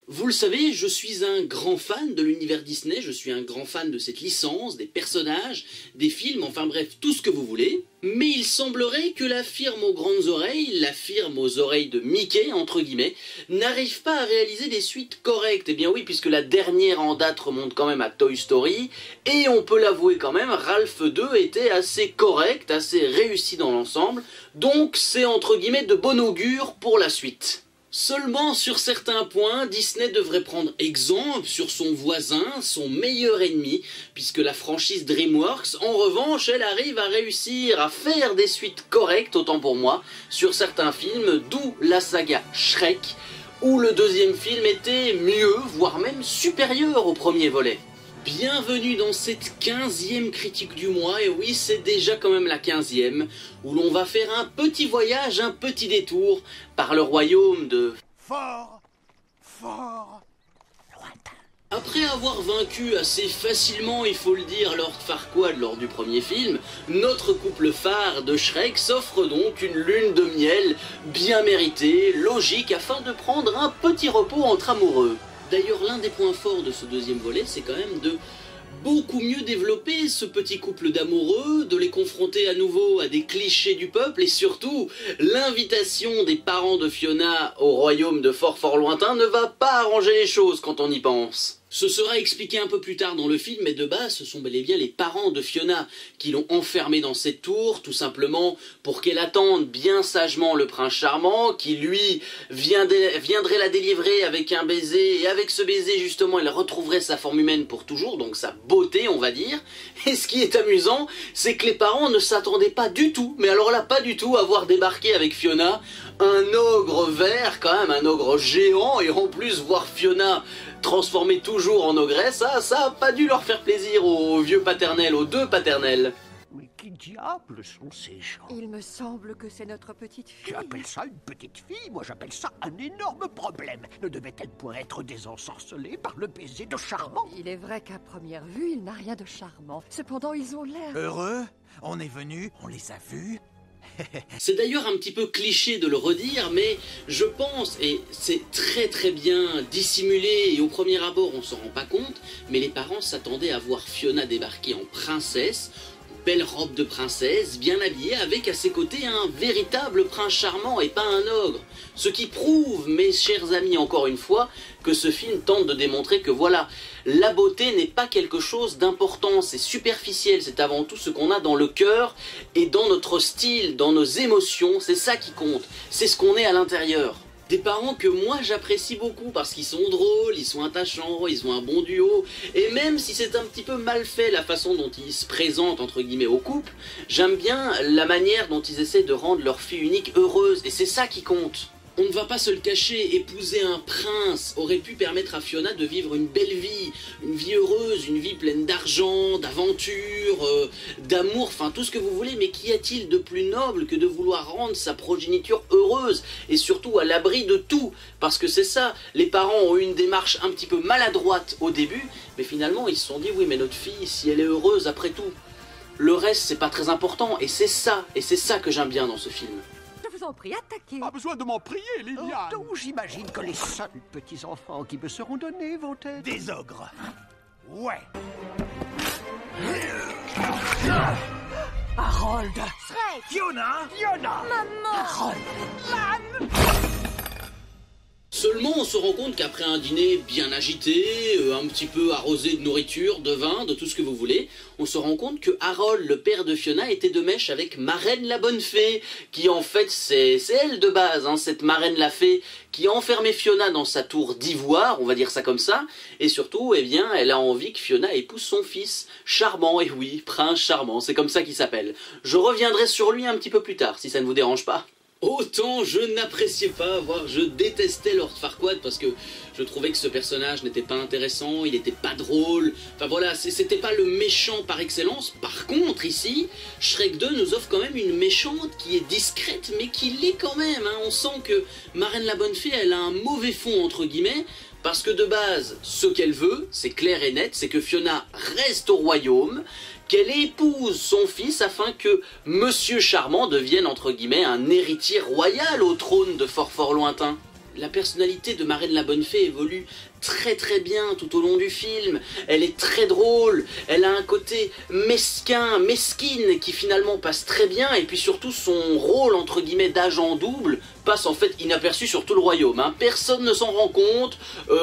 Vous le savez, je suis un grand fan de l'univers Disney, je suis un grand fan de cette licence, des personnages, des films, enfin bref, tout ce que vous voulez. Mais il semblerait que la firme aux grandes oreilles, la firme aux oreilles de Mickey, entre guillemets, n'arrive pas à réaliser des suites correctes. Eh bien oui, puisque la dernière en date remonte quand même à Toy Story, et on peut l'avouer quand même, Ralph 2 était assez correct, assez réussi dans l'ensemble, donc c'est entre guillemets de bon augure pour la suite. Seulement, sur certains points, Disney devrait prendre exemple sur son voisin, son meilleur ennemi, puisque la franchise DreamWorks, en revanche, elle arrive à réussir à faire des suites correctes, autant pour moi, sur certains films, d'où la saga Shrek, où le deuxième film était mieux, voire même supérieur au premier volet. Bienvenue dans cette 15e critique du mois, et oui, c'est déjà quand même la 15e, où l'on va faire un petit voyage, un petit détour par le royaume de... Fort lointain. Après avoir vaincu assez facilement, il faut le dire, Lord Farquaad lors du premier film, notre couple phare de Shrek s'offre donc une lune de miel bien méritée, logique, afin de prendre un petit repos entre amoureux. D'ailleurs, l'un des points forts de ce deuxième volet, c'est quand même de beaucoup mieux développer ce petit couple d'amoureux, de les confronter à nouveau à des clichés du peuple, et surtout, l'invitation des parents de Fiona au royaume de fort lointain ne va pas arranger les choses quand on y pense. Ce sera expliqué un peu plus tard dans le film, mais de base, ce sont bel et bien les parents de Fiona qui l'ont enfermée dans cette tour, tout simplement pour qu'elle attende bien sagement le prince charmant, qui lui viendrait la délivrer avec un baiser, et avec ce baiser, justement, elle retrouverait sa forme humaine pour toujours, donc sa beauté, on va dire. Et ce qui est amusant, c'est que les parents ne s'attendaient pas du tout, mais alors là, pas du tout, à voir débarquer avec Fiona un ogre vert, quand même, un ogre géant, et en plus, voir Fiona transformée toujours en ogresse, ça a pas dû leur faire plaisir aux vieux paternels, aux deux paternels. Mais qui diable sont ces gens? Il me semble que c'est notre petite fille. Tu appelles ça une petite fille? Moi j'appelle ça un énorme problème. Ne devait-elle point être désensorcelée par le baiser de Charmant? Il est vrai qu'à première vue, il n'a rien de charmant. Cependant, ils ont l'air... Heureux, on est venu, on les a vus. C'est d'ailleurs un petit peu cliché de le redire, mais je pense, et c'est très bien dissimulé, et au premier abord on s'en rend pas compte, mais les parents s'attendaient à voir Fiona débarquer en princesse, belle robe de princesse, bien habillée, avec à ses côtés un véritable prince charmant et pas un ogre. Ce qui prouve, mes chers amis, encore une fois, que ce film tente de démontrer que voilà, la beauté n'est pas quelque chose d'important, c'est superficiel, c'est avant tout ce qu'on a dans le cœur et dans notre style, dans nos émotions, c'est ça qui compte, c'est ce qu'on est à l'intérieur. Des parents que moi j'apprécie beaucoup parce qu'ils sont drôles, ils sont attachants, ils ont un bon duo, et même si c'est un petit peu mal fait la façon dont ils se présentent entre guillemets au couple, j'aime bien la manière dont ils essaient de rendre leur fille unique heureuse, et c'est ça qui compte. On ne va pas se le cacher, épouser un prince aurait pu permettre à Fiona de vivre une belle vie, une vie heureuse, une vie pleine d'argent, d'aventure, d'amour, enfin tout ce que vous voulez, mais qu'y a-t-il de plus noble que de vouloir rendre sa progéniture heureuse, et surtout à l'abri de tout? Parce que c'est ça, les parents ont eu une démarche un petit peu maladroite au début, mais finalement ils se sont dit oui mais notre fille, si elle est heureuse après tout, le reste c'est pas très important, et c'est ça que j'aime bien dans ce film. Je vous en prie, attaquez. Pas besoin de m'en prier, Liliane. Oh, Donc j'imagine que les seuls petits-enfants qui me seront donnés vont être... Des ogres. Ouais. Harold. Shrek. Fiona. Maman. Harold. Seulement on se rend compte qu'après un dîner bien agité, un petit peu arrosé de nourriture, de vin, de tout ce que vous voulez, on se rend compte que Harold, le père de Fiona, était de mèche avec Marraine la bonne fée, qui en fait c'est elle de base, hein, cette Marraine la fée, qui a enfermé Fiona dans sa tour d'ivoire, on va dire ça comme ça, et surtout, eh bien, elle a envie que Fiona épouse son fils, Charmant, et oui, Prince Charmant, c'est comme ça qu'il s'appelle. Je reviendrai sur lui un petit peu plus tard, si ça ne vous dérange pas. Autant je n'appréciais pas, voire je détestais Lord Farquaad parce que je trouvais que ce personnage n'était pas intéressant, il n'était pas drôle, enfin voilà, c'était pas le méchant par excellence. Par contre ici, Shrek 2 nous offre quand même une méchante qui est discrète mais qui l'est quand même, hein. On sent que Marraine la Bonne Fée, elle a un mauvais fond entre guillemets, parce que de base, ce qu'elle veut, c'est clair et net, c'est que Fiona reste au royaume, qu'elle épouse son fils afin que Monsieur Charmant devienne entre guillemets un héritier royal au trône de Fort Lointain. La personnalité de Marraine la Bonne Fée évolue très très bien tout au long du film, elle est très drôle, elle a un côté mesquine qui finalement passe très bien, et puis surtout son rôle entre guillemets d'agent double passe en fait inaperçu sur tout le royaume, hein. Personne ne s'en rend compte,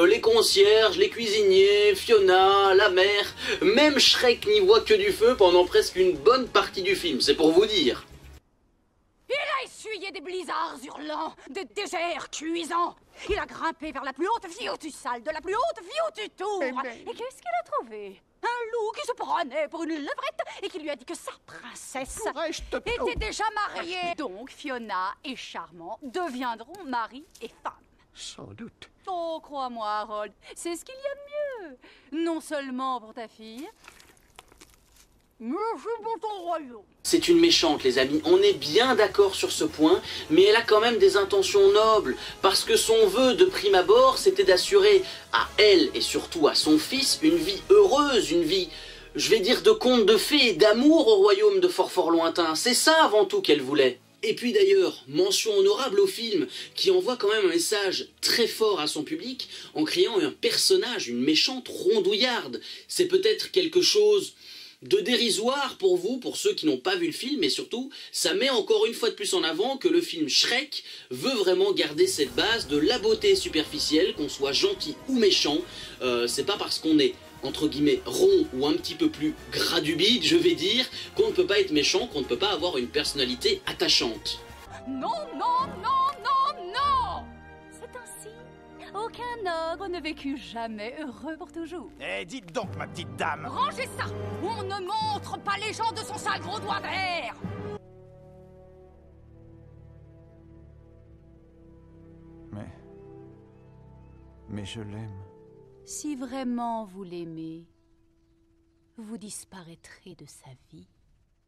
les concierges, les cuisiniers, Fiona, la mère, même Shrek n'y voit que du feu pendant presque une bonne partie du film, c'est pour vous dire. Il a essuyé des blizzards hurlants, des déserts cuisants. Il a grimpé vers la plus haute vioutu salle de la plus haute vioutu tour. Et qu'est-ce qu'il a trouvé? Un loup qui se prenait pour une levrette et qui lui a dit que sa princesse était déjà mariée. Donc Fiona et Charmant deviendront mari et femme. Sans doute. Oh, crois-moi, Harold, c'est ce qu'il y a de mieux. Non seulement pour ta fille, mais aussi pour ton royaume. C'est une méchante les amis, on est bien d'accord sur ce point, mais elle a quand même des intentions nobles, parce que son vœu de prime abord c'était d'assurer à elle et surtout à son fils une vie heureuse, une vie, je vais dire de conte de fées et d'amour au royaume de Fort Lointain, c'est ça avant tout qu'elle voulait. Et puis d'ailleurs, mention honorable au film, qui envoie quand même un message très fort à son public, en créant un personnage, une méchante rondouillarde. C'est peut-être quelque chose de dérisoire pour vous, pour ceux qui n'ont pas vu le film, et surtout, ça met encore une fois de plus en avant que le film Shrek veut vraiment garder cette base de la beauté superficielle, qu'on soit gentil ou méchant, c'est pas parce qu'on est entre guillemets rond ou un petit peu plus gras du bide, je vais dire, qu'on ne peut pas être méchant, qu'on ne peut pas avoir une personnalité attachante. Non, non, non, non, non! C'est ainsi. Aucun ogre ne vécut jamais heureux pour toujours. Eh, dites donc, ma petite dame. Rangez ça! On ne montre pas les gens de son sale gros doigt vert! Mais je l'aime. Si vraiment vous l'aimez, vous disparaîtrez de sa vie.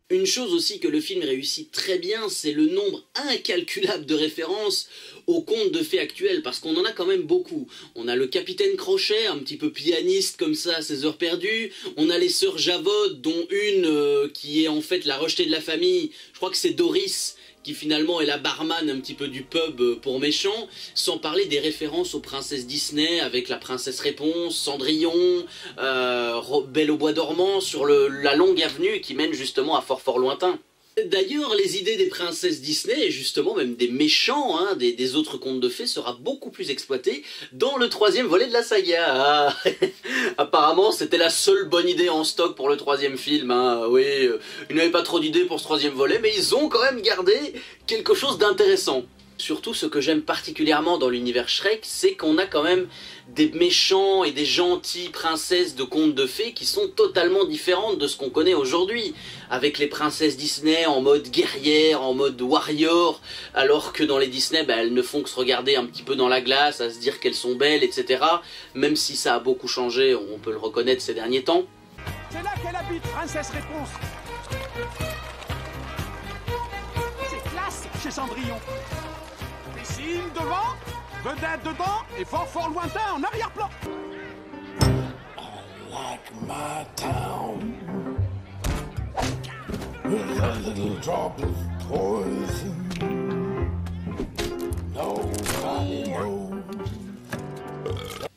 Une chose aussi que le film réussit très bien, c'est le nombre incalculable de références aux contes de fées actuels, parce qu'on en a quand même beaucoup. On a le Capitaine Crochet, un petit peu pianiste comme ça à ses heures perdues, on a les sœurs Javod, dont une qui est en fait la rejetée de la famille, je crois que c'est Doris, qui finalement est la barman un petit peu du pub pour méchants, sans parler des références aux princesses Disney avec la princesse Réponse, Cendrillon, Belle au bois dormant, sur la longue avenue qui mène justement à Fort Lointain. D'ailleurs, les idées des princesses Disney, et justement même des méchants, hein, des autres contes de fées, sera beaucoup plus exploitée dans le 3e volet de la saga. Ah. Apparemment, c'était la seule bonne idée en stock pour le 3e film. Hein. Oui, ils n'avaient pas trop d'idées pour ce 3e volet, mais ils ont quand même gardé quelque chose d'intéressant. Surtout, ce que j'aime particulièrement dans l'univers Shrek, c'est qu'on a quand même des méchants et des gentilles princesses de contes de fées qui sont totalement différentes de ce qu'on connaît aujourd'hui. Avec les princesses Disney en mode guerrière, en mode warrior, alors que dans les Disney, elles ne font que se regarder un petit peu dans la glace, à se dire qu'elles sont belles, etc. Même si ça a beaucoup changé, on peut le reconnaître ces derniers temps. C'est là qu'elle habite, princesse Réponse. C'est classe chez Cendrillon. Piscine devant, vedette dedans et Fort Lointain en arrière-plan. I like my town with a little drop of poison. Nobody knows.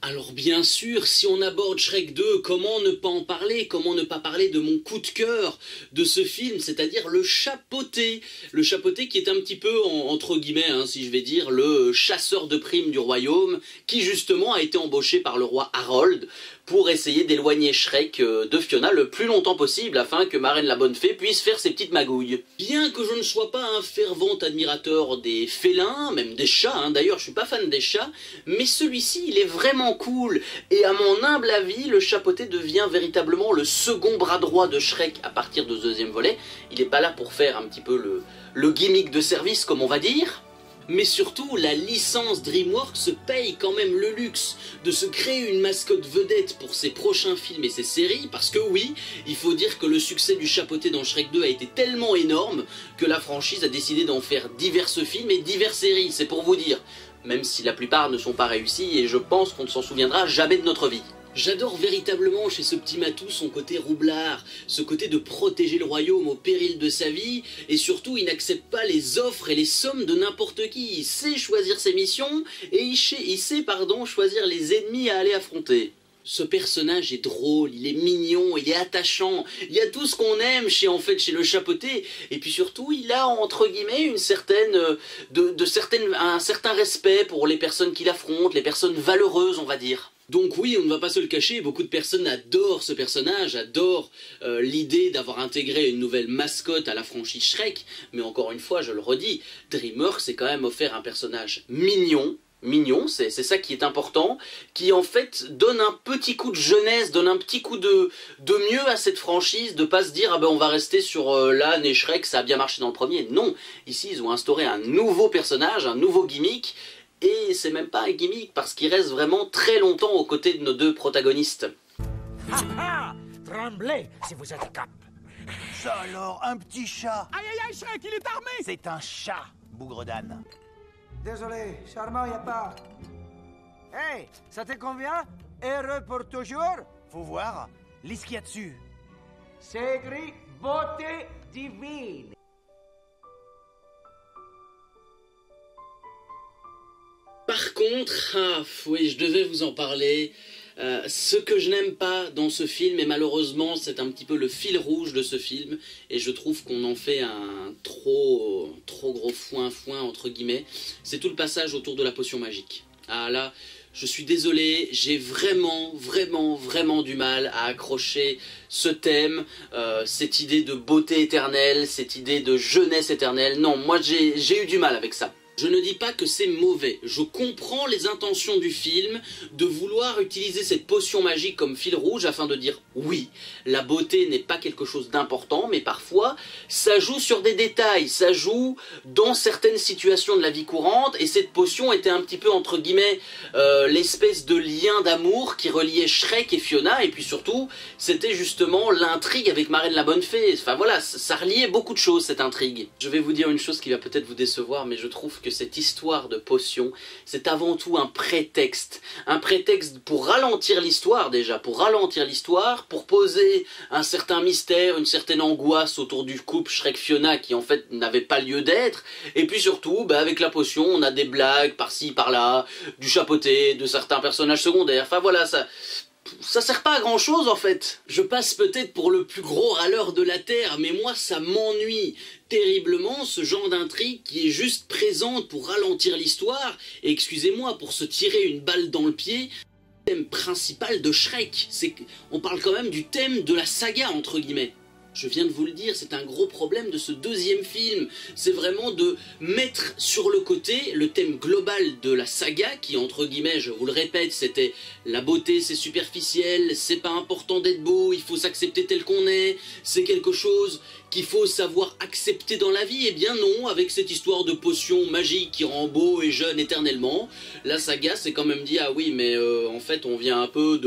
Alors bien sûr, si on aborde Shrek 2, comment ne pas en parler? Comment ne pas parler de mon coup de cœur de ce film, c'est-à-dire le chapeauté. Le chapeauté qui est un petit peu, entre guillemets, hein, si je vais dire, le chasseur de primes du royaume, qui justement a été embauché par le roi Harold pour essayer d'éloigner Shrek de Fiona le plus longtemps possible, afin que Marraine la Bonne Fée puisse faire ses petites magouilles. Bien que je ne sois pas un fervent admirateur des félins, même des chats, hein, d'ailleurs je suis pas fan des chats, mais celui-ci il est vraiment cool, et à mon humble avis, le chapeauté devient véritablement le second bras droit de Shrek à partir du 2e volet. Il n'est pas là pour faire un petit peu le gimmick de service, comme on va dire. Mais surtout, la licence DreamWorks se paye quand même le luxe de se créer une mascotte vedette pour ses prochains films et ses séries, parce que oui, il faut dire que le succès du chapeauté dans Shrek 2 a été tellement énorme que la franchise a décidé d'en faire divers films et diverses séries, c'est pour vous dire, même si la plupart ne sont pas réussis et je pense qu'on ne s'en souviendra jamais de notre vie. J'adore véritablement chez ce petit matou son côté roublard, ce côté de protéger le royaume au péril de sa vie, et surtout il n'accepte pas les offres et les sommes de n'importe qui. Il sait choisir ses missions, et il sait choisir les ennemis à aller affronter. Ce personnage est drôle, il est mignon, il est attachant, il y a tout ce qu'on aime chez le chapeauté, et puis surtout il a entre guillemets une certaine, un certain respect pour les personnes qu'il affronte, les personnes valeureuses on va dire. Donc oui, on ne va pas se le cacher, beaucoup de personnes adorent ce personnage, adorent l'idée d'avoir intégré une nouvelle mascotte à la franchise Shrek, mais encore une fois, je le redis, DreamWorks s'est quand même offert un personnage mignon, c'est ça qui est important, qui en fait donne un petit coup de jeunesse, donne un petit coup de mieux à cette franchise, de pas se dire ah ben on va rester sur l'âne et Shrek, ça a bien marché dans le premier. Non, ici ils ont instauré un nouveau personnage, un nouveau gimmick, et c'est même pas un gimmick parce qu'il reste vraiment très longtemps aux côtés de nos deux protagonistes. Ha ha! Tremblez si vous êtes à cap. Ça alors, un petit chat. Aïe aïe aïe, Shrek, il est armé! C'est un chat, bougre d'âne. Désolé, Charmant, y a pas. Hey, ça te convient? Heureux pour toujours? Faut voir, lis ce qu'il y a dessus. C'est écrit beauté divine. Par contre, oui, je devais vous en parler, ce que je n'aime pas dans ce film, et malheureusement c'est un petit peu le fil rouge de ce film, et je trouve qu'on en fait un trop gros foin entre guillemets, c'est tout le passage autour de la potion magique. Ah là, je suis désolé, j'ai vraiment du mal à accrocher ce thème, cette idée de beauté éternelle, cette idée de jeunesse éternelle. Non, moi j'ai eu du mal avec ça. Je ne dis pas que c'est mauvais, je comprends les intentions du film de vouloir utiliser cette potion magique comme fil rouge afin de dire oui, la beauté n'est pas quelque chose d'important, mais parfois ça joue sur des détails, ça joue dans certaines situations de la vie courante, et cette potion était un petit peu entre guillemets l'espèce de lien d'amour qui reliait Shrek et Fiona, et puis surtout c'était justement l'intrigue avec Marraine la Bonne Fée. Enfin voilà, ça reliait beaucoup de choses cette intrigue. Je vais vous dire une chose qui va peut-être vous décevoir, mais je trouve que cette histoire de potion, c'est avant tout un prétexte pour ralentir l'histoire déjà, pour poser un certain mystère, une certaine angoisse autour du couple Shrek-Fiona qui en fait n'avait pas lieu d'être, et puis surtout, avec la potion, on a des blagues par-ci, par-là, du chapeauté, de certains personnages secondaires, enfin voilà, ça sert pas à grand chose en fait. Je passe peut-être pour le plus gros râleur de la Terre, mais moi ça m'ennuie terriblement ce genre d'intrigue qui est juste présente pour ralentir l'histoire, et excusez-moi, pour se tirer une balle dans le pied. Le thème principal de Shrek, on parle quand même du thème de la saga entre guillemets. Je viens de vous le dire, c'est un gros problème de ce deuxième film. C'est vraiment de mettre sur le côté le thème global de la saga qui, entre guillemets, je vous le répète, c'était la beauté, c'est superficiel, c'est pas important d'être beau, il faut s'accepter tel qu'on est, c'est quelque chose qu'il faut savoir accepter dans la vie. Eh bien non, avec cette histoire de potion magique qui rend beau et jeune éternellement, la saga s'est quand même dit, ah oui, mais en fait, on vient un peu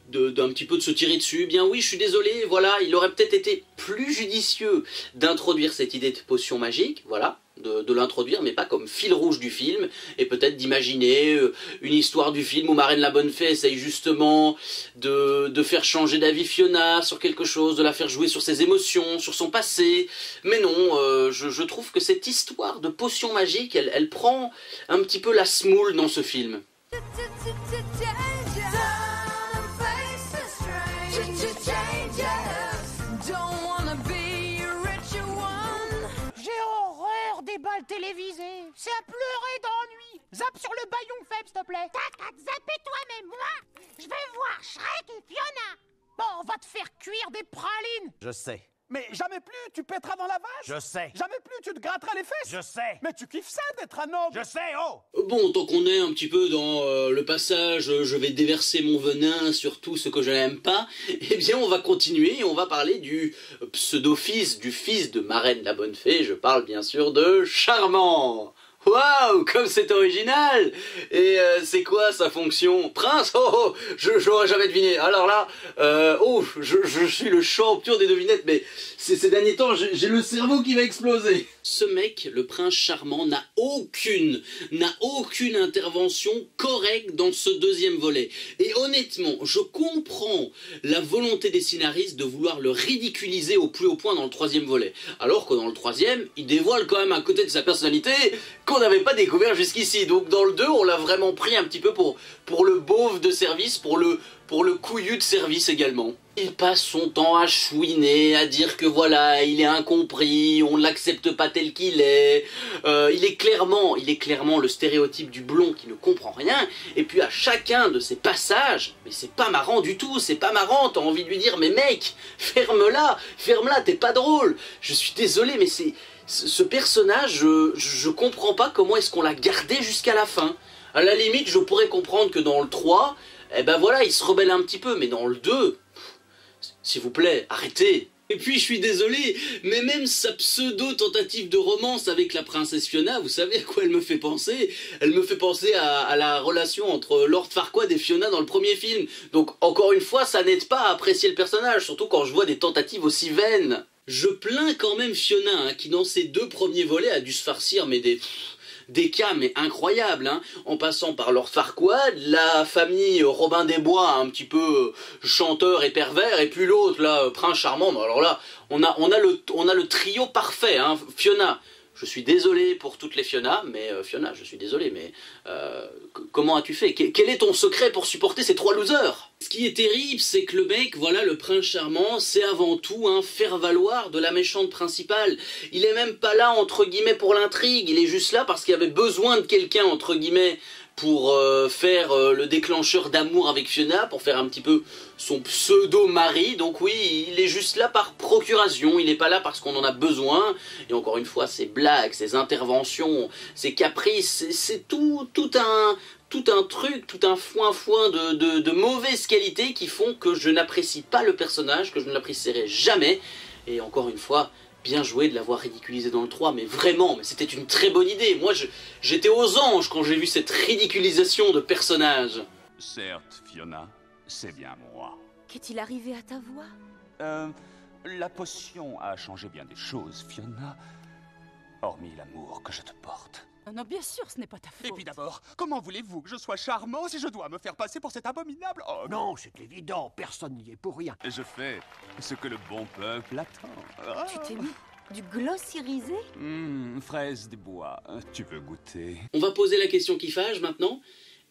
d'un petit peu de se tirer dessus. Bien oui, je suis désolé, voilà, il aurait peut-être été plus judicieux d'introduire cette idée de potion magique, voilà, de l'introduire, mais pas comme fil rouge du film, et peut-être d'imaginer une histoire du film où Marraine la Bonne Fée essaye justement de faire changer d'avis Fiona sur quelque chose, de la faire jouer sur ses émotions, sur son passé, mais non, je trouve que cette histoire de potion magique, elle prend un petit peu la semoule dans ce film. Des balles télévisées, c'est à pleurer d'ennui. Zappe sur le baillon faible, s'il te plaît. T'as de zapper toi-même, moi. Je vais voir Shrek et Fiona. Bon, on va te faire cuire des pralines. Je sais. Mais jamais plus tu pèteras dans la vache. Je sais. Jamais plus tu te gratteras les fesses. Je sais. Mais tu kiffes ça d'être un homme. Je sais, oh. Bon, tant qu'on est un petit peu dans le passage, je vais déverser mon venin sur tout ce que je n'aime pas, eh bien on va continuer et on va parler du pseudo-fils, du fils de Marraine la Bonne Fée, je parle bien sûr de Charmant. Waouh, comme c'est original! Et c'est quoi sa fonction? Prince? Oh, j'aurais jamais deviné. Alors là, je suis le champion des devinettes, mais ces derniers temps, j'ai le cerveau qui va exploser. Ce mec, le prince charmant, n'a aucune intervention correcte dans ce deuxième volet. Et honnêtement, je comprends la volonté des scénaristes de vouloir le ridiculiser au plus haut point dans le troisième volet. Alors que dans le troisième, il dévoile quand même un côté de sa personnalité qu'on n'avait pas découvert jusqu'ici. Donc dans le 2, on l'a vraiment pris un petit peu pour le beauf de service, pour le couillu de service également. Il passe son temps à chouiner, à dire que voilà, il est incompris, on ne l'accepte pas tel qu'il est. Il est clairement le stéréotype du blond qui ne comprend rien. Et puis à chacun de ses passages, mais c'est pas marrant du tout, c'est pas marrant, t'as envie de lui dire, mais mec, ferme-la, t'es pas drôle. Je suis désolé, mais ce personnage, je comprends pas comment est-ce qu'on l'a gardé jusqu'à la fin. À la limite, je pourrais comprendre que dans le 3, eh ben voilà, il se rebelle un petit peu, mais dans le 2, s'il vous plaît, arrêtez. Et puis je suis désolé, mais même sa pseudo-tentative de romance avec la princesse Fiona, vous savez à quoi elle me fait penser? Elle me fait penser à la relation entre Lord Farquaad et Fiona dans le premier film. Donc encore une fois, ça n'aide pas à apprécier le personnage, surtout quand je vois des tentatives aussi vaines. Je plains quand même Fiona, hein, qui dans ses 2 premiers volets a dû se farcir mais des cas mais incroyables, hein, en passant par Lord Farquaad, la famille Robin des Bois, un petit peu chanteur et pervers, et puis l'autre là, prince charmant. Alors là, on a le trio parfait, hein. Fiona, je suis désolé pour toutes les Fiona, mais Fiona, je suis désolé, mais comment as-tu fait? Quel est ton secret pour supporter ces 3 losers? Ce qui est terrible, c'est que le mec, voilà, le prince charmant, c'est avant tout un faire-valoir de la méchante principale. Il est même pas là, entre guillemets, pour l'intrigue, il est juste là parce qu'il y avait besoin de quelqu'un, entre guillemets, pour faire le déclencheur d'amour avec Fiona, pour faire un petit peu son pseudo-mari. Donc oui, il est juste là par procuration, il n'est pas là parce qu'on en a besoin. Et encore une fois, ses blagues, ses interventions, ses caprices, c'est tout un truc, tout un foin de mauvaise qualité qui font que je n'apprécie pas le personnage, que je ne l'apprécierai jamais. Et encore une fois, bien joué de l'avoir ridiculisé dans le 3, mais vraiment, mais c'était une très bonne idée. Moi, j'étais aux anges quand j'ai vu cette ridiculisation de personnage. Certes, Fiona, c'est bien moi. Qu'est-il arrivé à ta voix? La potion a changé bien des choses, Fiona. Hormis l'amour que je te porte. Non, bien sûr, ce n'est pas ta faute. Et puis d'abord, comment voulez-vous que je sois charmant si je dois me faire passer pour cet abominable homme? Non, c'est évident, personne n'y est pour rien. Je fais ce que le bon peuple attend. Tu t'es mis du gloss irisé? Fraise des bois, tu veux goûter? On va poser la question qui fâche maintenant.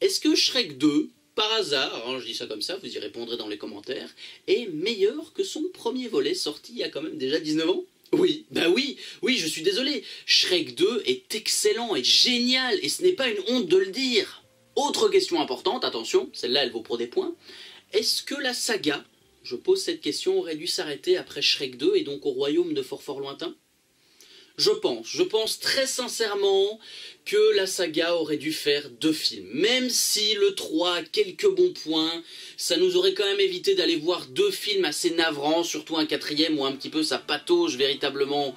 Est-ce que Shrek 2, par hasard, hein, je dis ça comme ça, vous y répondrez dans les commentaires, est meilleur que son premier volet sorti il y a quand même déjà 19 ans? Oui, bah oui, je suis désolé. Shrek 2 est excellent et génial, et ce n'est pas une honte de le dire. Autre question importante, attention, celle-là elle vaut pour des points. Est-ce que la saga, je pose cette question, aurait dû s'arrêter après Shrek 2 et donc au royaume de Fort Lointain? Je pense très sincèrement que la saga aurait dû faire 2 films. Même si le 3 a quelques bons points, ça nous aurait quand même évité d'aller voir 2 films assez navrants, surtout un 4e où un petit peu ça patauge véritablement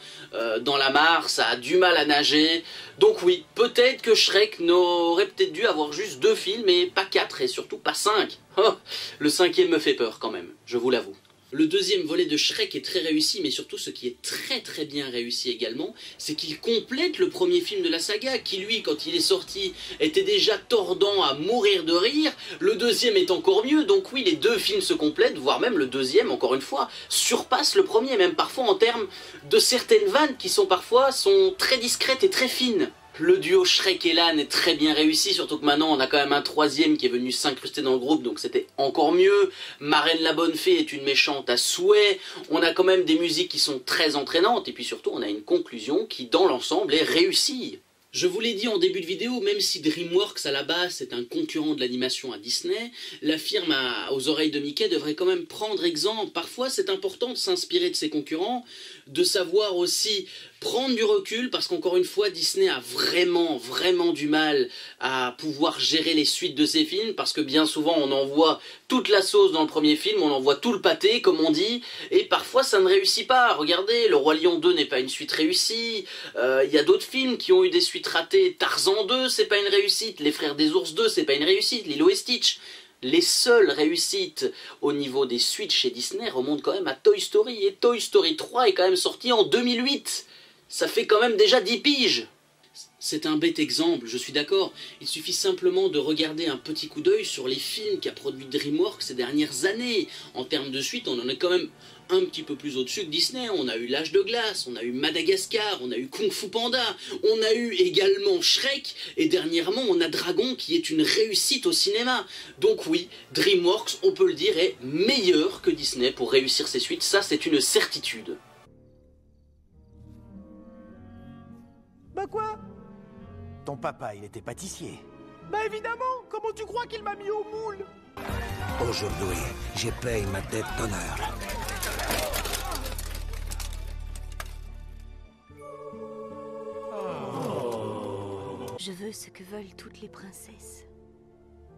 dans la mare, ça a du mal à nager. Donc oui, peut-être que Shrek n'aurait peut-être dû avoir juste 2 films et pas 4 et surtout pas 5. Oh, le 5e me fait peur quand même, je vous l'avoue. Le deuxième volet de Shrek est très réussi, mais surtout ce qui est très bien réussi également, c'est qu'il complète le premier film de la saga, qui lui, quand il est sorti, était déjà tordant à mourir de rire. Le deuxième est encore mieux, donc oui, les 2 films se complètent, voire même le deuxième, encore une fois, surpasse le premier, même parfois en termes de certaines vannes qui sont très discrètes et très fines. Le duo Shrek et Lan est très bien réussi, surtout que maintenant on a quand même un 3e qui est venu s'incruster dans le groupe, donc c'était encore mieux. Marraine la bonne fée est une méchante à souhait, on a quand même des musiques qui sont très entraînantes, et puis surtout on a une conclusion qui dans l'ensemble est réussie. Je vous l'ai dit en début de vidéo, même si DreamWorks à la base est un concurrent de l'animation à Disney, la firme aux oreilles de Mickey devrait quand même prendre exemple. Parfois c'est important de s'inspirer de ses concurrents, de savoir aussi prendre du recul parce qu'encore une fois Disney a vraiment du mal à pouvoir gérer les suites de ses films parce que bien souvent on envoie toute la sauce dans le premier film, on envoie tout le pâté comme on dit et parfois ça ne réussit pas. Regardez, Le Roi Lion 2 n'est pas une suite réussie, il y a d'autres films qui ont eu des suites ratées, Tarzan 2 c'est pas une réussite, Les Frères des Ours 2 c'est pas une réussite, Lilo et Stitch. Les seules réussites au niveau des suites chez Disney remontent quand même à Toy Story et Toy Story 3 est quand même sorti en 2008. Ça fait quand même déjà 10 piges. C'est un bête exemple, je suis d'accord. Il suffit simplement de regarder un petit coup d'œil sur les films qu'a produit DreamWorks ces dernières années. En termes de suite, on en est quand même un petit peu plus au-dessus que Disney. On a eu L'Âge de glace, on a eu Madagascar, on a eu Kung Fu Panda, on a eu également Shrek, et dernièrement on a Dragon qui est une réussite au cinéma. Donc oui, DreamWorks, on peut le dire, est meilleur que Disney pour réussir ses suites, ça c'est une certitude. Bah quoi? Ton papa, il était pâtissier. Bah évidemment, comment tu crois qu'il m'a mis au moule? Aujourd'hui, je paye ma dette d'honneur. Je veux ce que veulent toutes les princesses.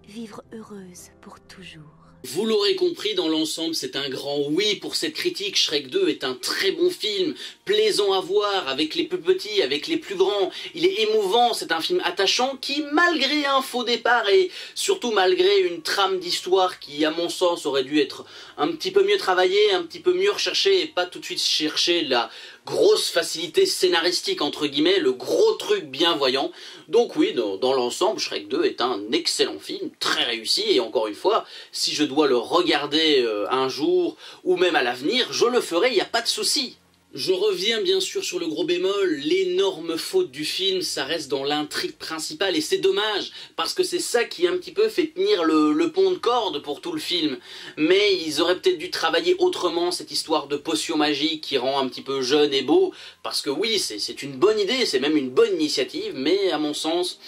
Vivre heureuse pour toujours. Vous l'aurez compris, dans l'ensemble, c'est un grand oui pour cette critique. Shrek 2 est un très bon film, plaisant à voir, avec les plus petits, avec les plus grands. Il est émouvant, c'est un film attachant qui, malgré un faux départ et surtout malgré une trame d'histoire qui, à mon sens, aurait dû être un petit peu mieux travaillée, un petit peu mieux recherchée et pas tout de suite chercher la grosse facilité scénaristique, entre guillemets, le gros truc bien voyant. Donc oui, dans l'ensemble, Shrek 2 est un excellent film, très réussi, et encore une fois, si je dois le regarder un jour, ou même à l'avenir, je le ferai, il n'y a pas de souci. Je reviens bien sûr sur le gros bémol, l'énorme faute du film, ça reste dans l'intrigue principale, et c'est dommage, parce que c'est ça qui un petit peu fait tenir le pont de corde pour tout le film. Mais ils auraient peut-être dû travailler autrement cette histoire de potion magique qui rend un petit peu jeune et beau, parce que oui, c'est une bonne idée, c'est même une bonne initiative, mais à mon sens,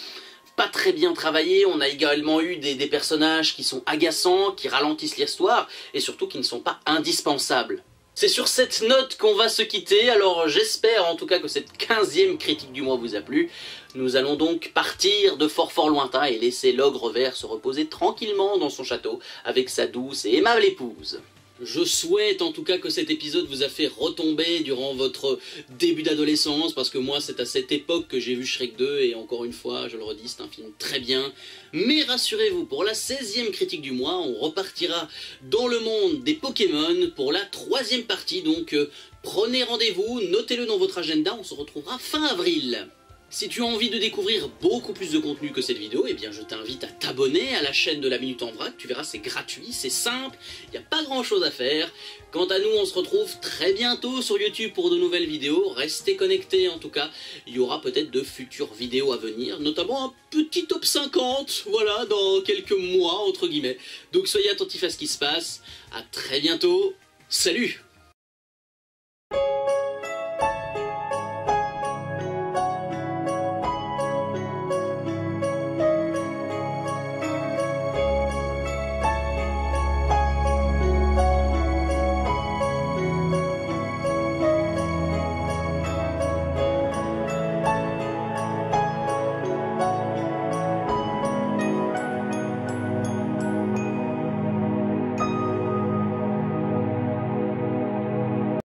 pas très bien travaillé. On a également eu des personnages qui sont agaçants, qui ralentissent l'histoire, et surtout qui ne sont pas indispensables. C'est sur cette note qu'on va se quitter, alors j'espère en tout cas que cette 15e critique du mois vous a plu. Nous allons donc partir de fort lointain et laisser l'ogre vert se reposer tranquillement dans son château avec sa douce et aimable épouse. Je souhaite en tout cas que cet épisode vous a fait retomber durant votre début d'adolescence, parce que moi c'est à cette époque que j'ai vu Shrek 2, et encore une fois, je le redis, c'est un film très bien. Mais rassurez-vous, pour la 16e critique du mois, on repartira dans le monde des Pokémon pour la 3e partie, donc prenez rendez-vous, notez-le dans votre agenda, on se retrouvera fin avril. Si tu as envie de découvrir beaucoup plus de contenu que cette vidéo, eh bien je t'invite à t'abonner à la chaîne de la Minute en Vrac, tu verras c'est gratuit, c'est simple, il n'y a pas grand chose à faire. Quant à nous, on se retrouve très bientôt sur YouTube pour de nouvelles vidéos, restez connectés en tout cas, il y aura peut-être de futures vidéos à venir, notamment un petit top 50, voilà, dans quelques mois entre guillemets. Donc soyez attentifs à ce qui se passe, à très bientôt, salut!